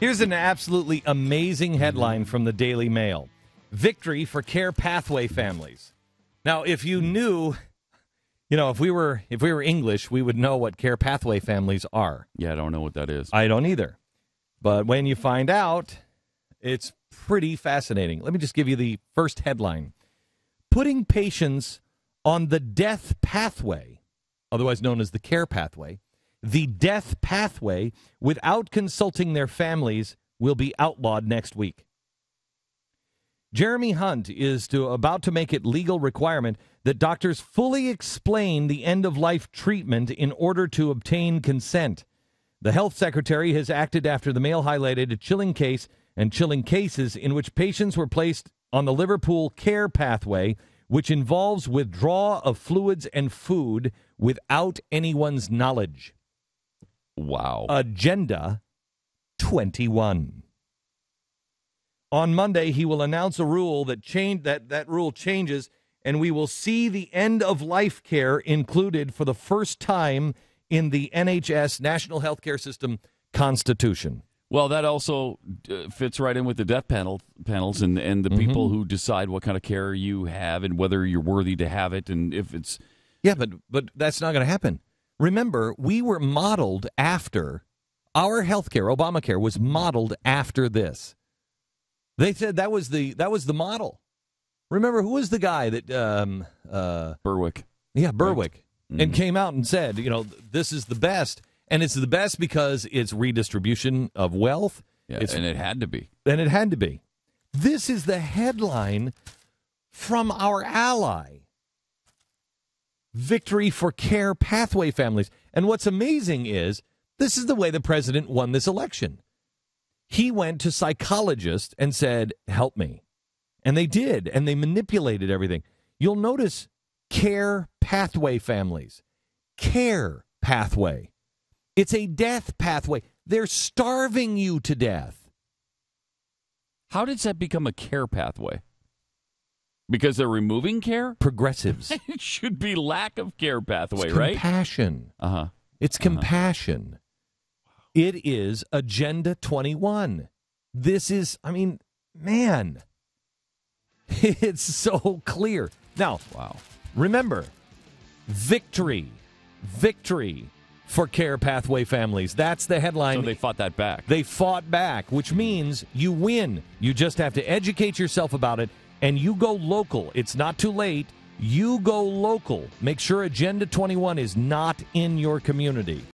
Here's an absolutely amazing headline from the Daily Mail. Victory for care pathway families. Now, if you knew, if we were English, we would know what care pathway families are. Yeah, I don't know what that is. I don't either. But when you find out, it's pretty fascinating. Let me just give you the first headline. Putting patients on the death pathway, otherwise known as the care pathway, the death pathway without consulting their families will be outlawed next week. Jeremy Hunt is about to make it legal requirement that doctors fully explain the end-of-life treatment in order to obtain consent. The health secretary has acted after the Mail highlighted a chilling case and chilling cases in which patients were placed on the Liverpool care pathway, which involves withdrawal of fluids and food without anyone's knowledge. Wow. Agenda 21. On Monday, he will announce a rule that rule changes, and we will see the end-of-life care included for the first time in the NHS, National Healthcare System, Constitution. Well, that also fits right in with the death panels and the people who decide what kind of care you have and whether you're worthy to have it, and if it's... Yeah, but that's not going to happen. Remember, we were modeled after, our health care, Obamacare, was modeled after this. They said that was the model. Remember, who was the guy that... Berwick. Yeah, Berwick. Right. And came out and said, this is the best. And it's the best because it's redistribution of wealth. Yeah, and it had to be. And it had to be. This is the headline from our ally. Victory for care pathway families. And what's amazing is this is the way the president won this election. He went to psychologists and said, help me. And they did. And they manipulated everything. You'll notice care pathway families. Care pathway. It's a death pathway. They're starving you to death. How does that become a care pathway? Because they're removing care? Progressives. It should be lack of care pathway, it's right? Compassion. Uh-huh. It's compassion. It is Agenda 21. This is, man. It's so clear. Now, wow. Remember, victory for care pathway families. That's the headline. So they fought that back. They fought back, which means you win. You just have to educate yourself about it, and you go local. It's not too late. You go local. Make sure Agenda 21 is not in your community.